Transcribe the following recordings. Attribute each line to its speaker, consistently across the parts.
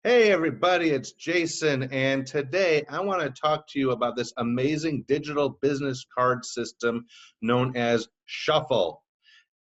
Speaker 1: Hey everybody, it's Jason, and today I want to talk to you about this amazing digital business card system known as Shuffle.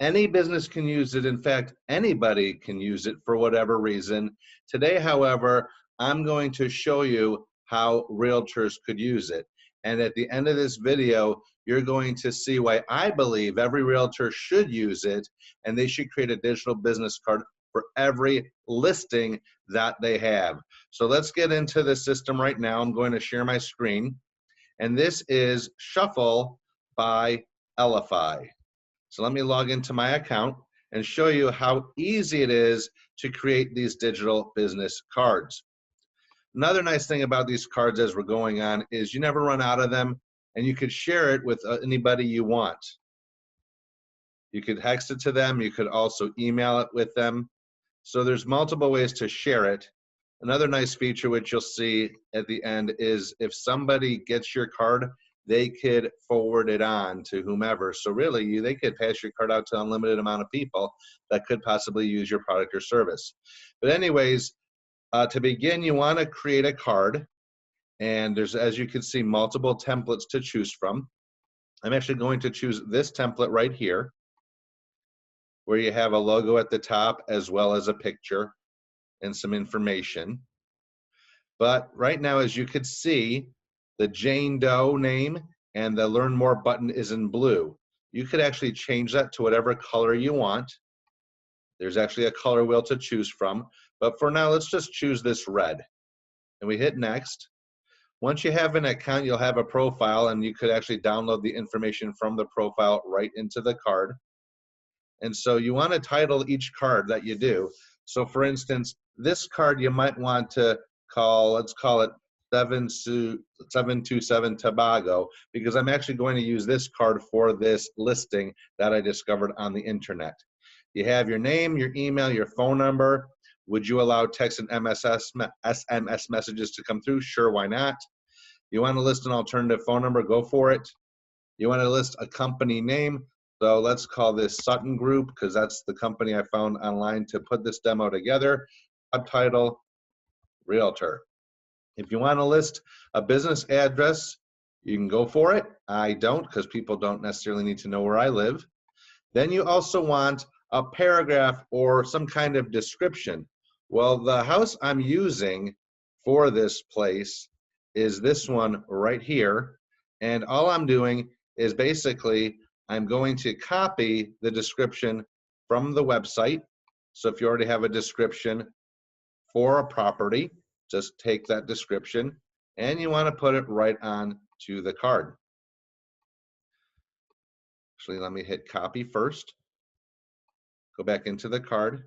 Speaker 1: Any business can use it. In fact, anybody can use it for whatever reason. Today, however, I'm going to show you how realtors could use it. And at the end of this video, you're going to see why I believe every realtor should use it, and they should create a digital business card for every listing that they have. So let's get into the system right now. I'm going to share my screen, and this is Shuffle by Elify. So let me log into my account and show you how easy it is to create these digital business cards. Another nice thing about these cards as we're going on is you never run out of them, and you could share it with anybody you want. You could text it to them. You could also email it with them. So there's multiple ways to share it. Another nice feature which you'll see at the end is if somebody gets your card, they could forward it on to whomever. So really, they could pass your card out to an unlimited amount of people that could possibly use your product or service. But anyways, to begin, you want to create a card. And there's, as you can see, multiple templates to choose from. I'm actually going to choose this template right here, where you have a logo at the top as well as a picture and some information. But right now, as you could see, the Jane Doe name and the Learn More button is in blue. You could actually change that to whatever color you want. There's actually a color wheel to choose from. But for now, let's just choose this red. And we hit next. Once you have an account, you'll have a profile, and you could actually download the information from the profile right into the card. And so you want to title each card that you do. So for instance, this card you might want to call, let's call it 727 Tobago, because I'm actually going to use this card for this listing that I discovered on the internet. You have your name, your email, your phone number. Would you allow text and SMS messages to come through? Sure, why not? You want to list an alternative phone number? Go for it. You want to list a company name? So let's call this Sutton Group, because that's the company I found online to put this demo together. Subtitle, Realtor. If you want to list a business address, you can go for it. I don't, because people don't necessarily need to know where I live. Then you also want a paragraph or some kind of description. Well, the house I'm using for this place is this one right here. And all I'm doing is basically I'm going to copy the description from the website. So if you already have a description for a property, just take that description and you want to put it right on to the card. Actually, let me hit copy first. Go back into the card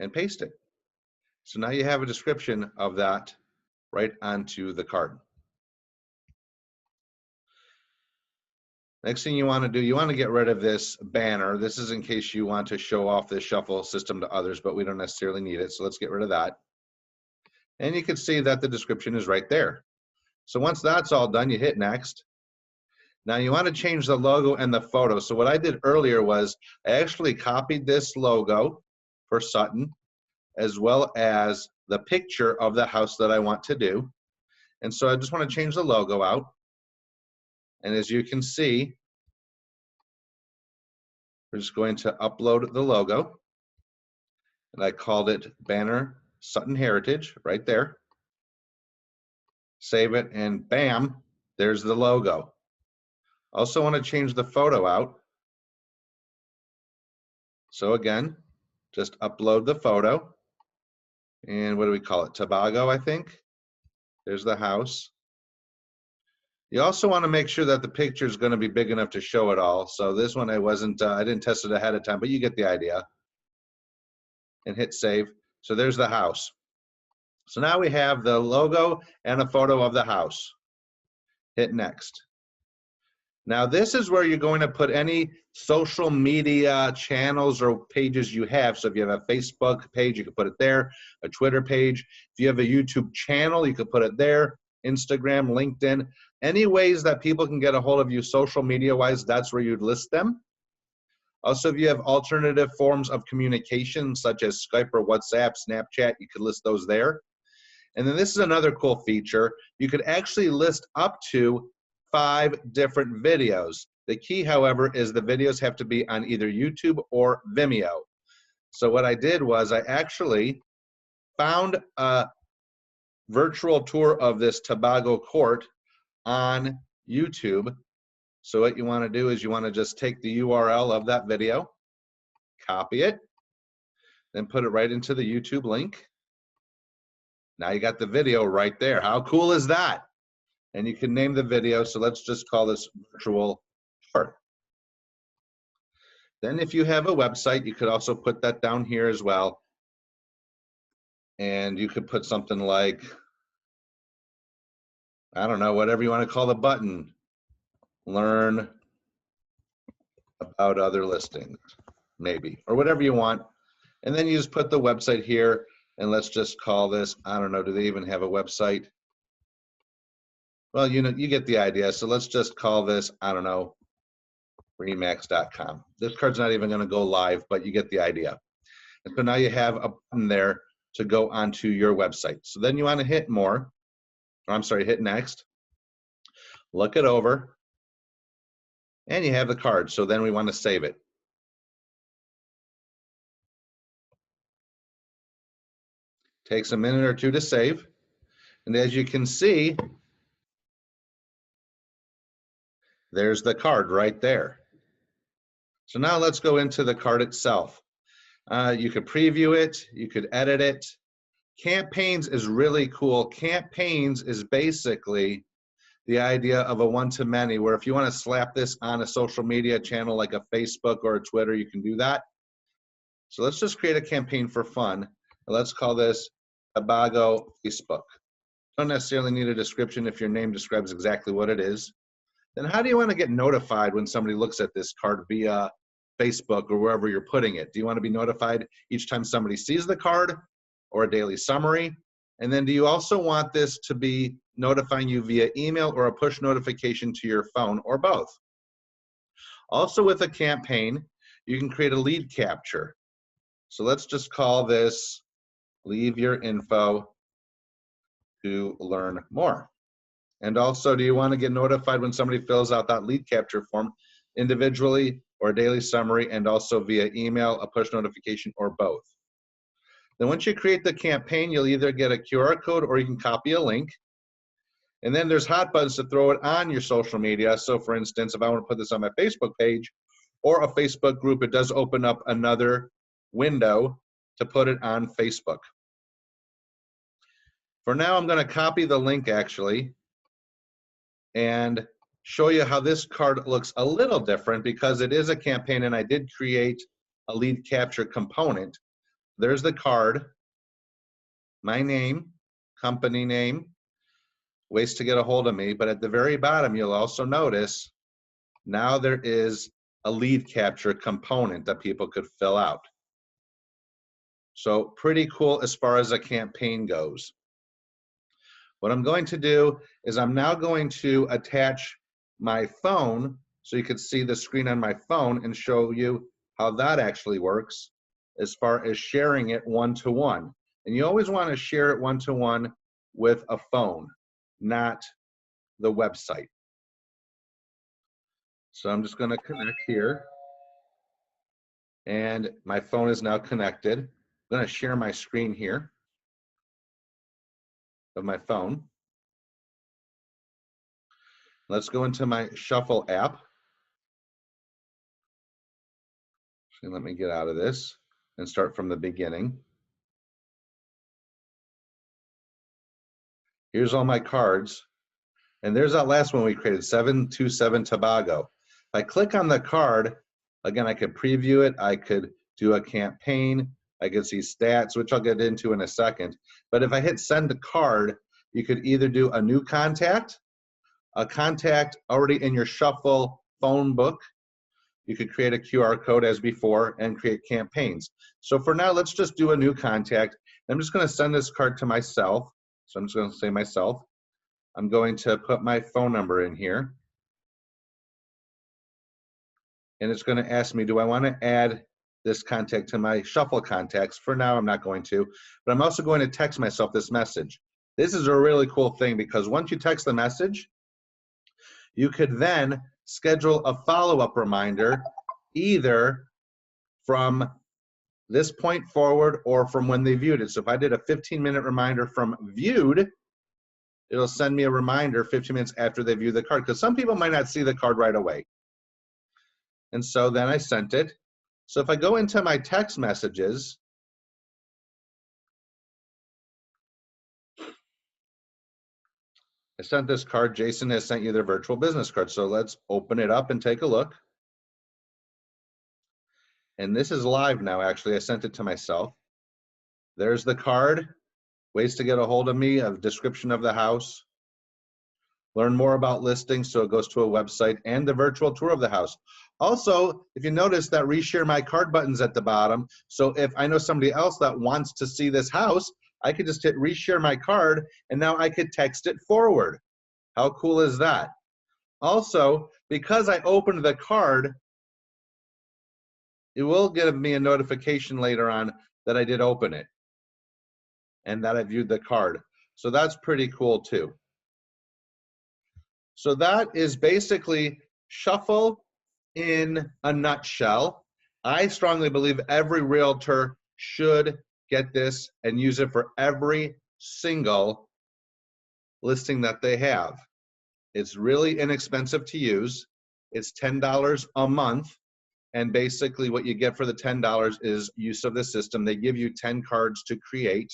Speaker 1: and paste it. So now you have a description of that right onto the card. Next thing you want to do, you want to get rid of this banner. This is in case you want to show off this shuffle system to others, but we don't necessarily need it. So let's get rid of that. And you can see that the description is right there. So once that's all done, you hit next. Now you want to change the logo and the photo. So what I did earlier was I actually copied this logo for Sutton, as well as the picture of the house that I want to do. And so I just want to change the logo out. And as you can see, we're just going to upload the logo. And I called it Banner Sutton Heritage right there. Save it, and bam, there's the logo. Also want to change the photo out. So again, just upload the photo. And what do we call it? Tobago, I think. There's the house. You also want to make sure that the picture is going to be big enough to show it all. So this one I didn't test it ahead of time, but you get the idea. And hit save. So there's the house. So now we have the logo and a photo of the house. Hit next. Now this is where you're going to put any social media channels or pages you have. So if you have a Facebook page, you can put it there, a Twitter page. If you have a YouTube channel, you can put it there, Instagram, LinkedIn. Any ways that people can get a hold of you social media wise, that's where you'd list them. Also, if you have alternative forms of communication, such as Skype or WhatsApp, Snapchat, you could list those there. And then this is another cool feature. You could actually list up to 5 different videos. The key, however, is the videos have to be on either YouTube or Vimeo. So what I did was I actually found a virtual tour of this Tobago court on YouTube. So what you want to do is you want to just take the URL of that video, copy it, then put it right into the YouTube link. Now you got the video right there. How cool is that? And you can name the video. So let's just call this virtual tour. Then if you have a website, you could also put that down here as well. And you could put something like, I don't know, whatever you want to call the button. Learn about other listings, maybe, or whatever you want. And then you just put the website here, and let's just call this, I don't know, do they even have a website? Well, you know, you get the idea. So let's just call this, I don't know, remax.com. This card's not even going to go live, but you get the idea. And so now you have a button there to go onto your website. So then you want to hit more, or I'm sorry, hit next, look it over, and you have the card. So then we want to save it. Takes a minute or two to save. And as you can see, there's the card right there. So now let's go into the card itself. You could preview it, you could edit it. Campaigns is really cool. Campaigns is basically the idea of a one-to-many, where if you want to slap this on a social media channel like a Facebook or a Twitter, you can do that. So let's just create a campaign for fun. Let's call this Tobago Facebook. Don't necessarily need a description if your name describes exactly what it is. Then how do you want to get notified when somebody looks at this card via Facebook or wherever you're putting it? Do you want to be notified each time somebody sees the card, or a daily summary? And then do you also want this to be notifying you via email or a push notification to your phone, or both? Also with a campaign, you can create a lead capture. So let's just call this leave your info to learn more. And also, do you want to get notified when somebody fills out that lead capture form individually, or a daily summary, and also via email, a push notification, or both? Then once you create the campaign, you'll either get a QR code or you can copy a link. And then there's hot buttons to throw it on your social media. So for instance, if I want to put this on my Facebook page or a Facebook group, it does open up another window to put it on Facebook. For now, I'm going to copy the link actually and show you how this card looks a little different, because it is a campaign and I did create a lead capture component. There's the card, my name, company name, ways to get a hold of me, but at the very bottom, you'll also notice now there is a lead capture component that people could fill out. So pretty cool as far as a campaign goes. What I'm going to do is I'm now going to attach my phone so you can see the screen on my phone and show you how that actually works as far as sharing it one-to-one. And you always want to share it one-to-one with a phone, not the website. So I'm just going to connect here. And my phone is now connected. I'm going to share my screen here of my phone. Let's go into my Shuffle app. So let me get out of this and start from the beginning. Here's all my cards. And there's that last one we created, 727 Tobago. If I click on the card, again, I could preview it. I could do a campaign. I could see stats, which I'll get into in a second. But if I hit send a card, you could either do a new contact, a contact already in your Shuffle phone book. You could create a QR code as before and create campaigns. So for now, let's just do a new contact. I'm just going to send this card to myself. So I'm just going to say myself. I'm going to put my phone number in here. and it's going to ask me, do I want to add this contact to my shuffle contacts? For now, I'm not going to, but I'm also going to text myself this message. This is a really cool thing because once you text the message, you could then schedule a follow-up reminder either from this point forward or from when they viewed it. So if I did a 15-minute reminder from viewed, it'll send me a reminder 15 minutes after they view the card, because some people might not see the card right away. And so then I sent it. So if I go into my text messages, I sent this card. Jason has sent you their virtual business card. So let's open it up and take a look. And this is live now, actually. I sent it to myself. There's the card. Ways to get a hold of me, a description of the house. Learn more about listings, so it goes to a website, and the virtual tour of the house. Also, if you notice that reshare my card button's at the bottom, so if I know somebody else that wants to see this house, I could just hit reshare my card, and now I could text it forward. How cool is that? Also, because I opened the card, it will give me a notification later on that I did open it and that I viewed the card. So that's pretty cool too. So that is basically Shuffle in a nutshell. I strongly believe every realtor should get this and use it for every single listing that they have. It's really inexpensive to use. It's $10 a month. And basically what you get for the $10 is use of the system. They give you 10 cards to create.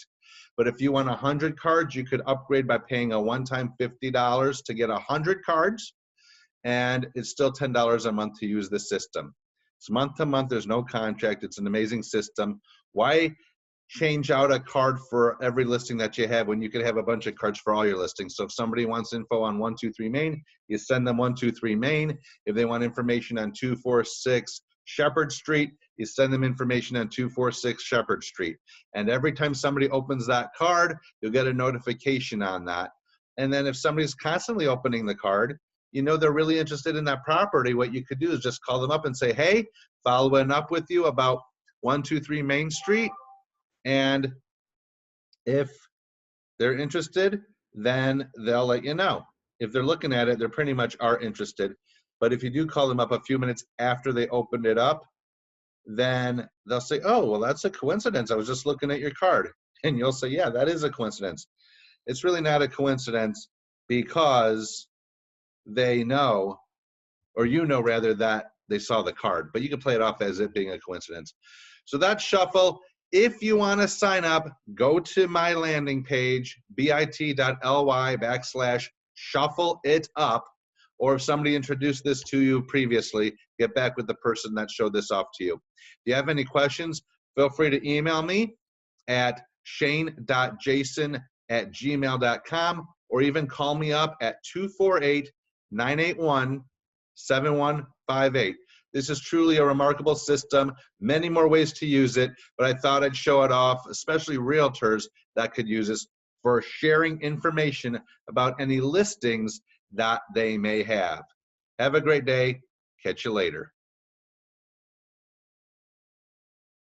Speaker 1: But if you want 100 cards, you could upgrade by paying a one-time $50 to get 100 cards. And it's still $10 a month to use the system. It's month to month. There's no contract. It's an amazing system. Why change out a card for every listing that you have when you could have a bunch of cards for all your listings? So if somebody wants info on 123 Main, you send them 123 Main. If they want information on 246 Shepherd Street, you send them information on 246 Shepherd Street. And every time somebody opens that card, you'll get a notification on that. And then if somebody's constantly opening the card, you know they're really interested in that property, what you could do is just call them up and say, hey, following up with you about 123 Main Street. And if they're interested, then they'll let you know. If they're looking at it, they pretty much are interested. But if you do call them up a few minutes after they opened it up, then they'll say, oh, well, that's a coincidence. I was just looking at your card. And you'll say, yeah, that is a coincidence. It's really not a coincidence because they know, or you know rather, that they saw the card. But you can play it off as it being a coincidence. So that's Shuffle. If you want to sign up, go to my landing page, bit.ly/shuffle-it-up. Or if somebody introduced this to you previously, get back with the person that showed this off to you. If you have any questions, feel free to email me at shane.jason@gmail.com or even call me up at 248-981-7158. This is truly a remarkable system, many more ways to use it, but I thought I'd show it off, especially realtors that could use this for sharing information about any listings that they may have. Have a great day. Catch you later.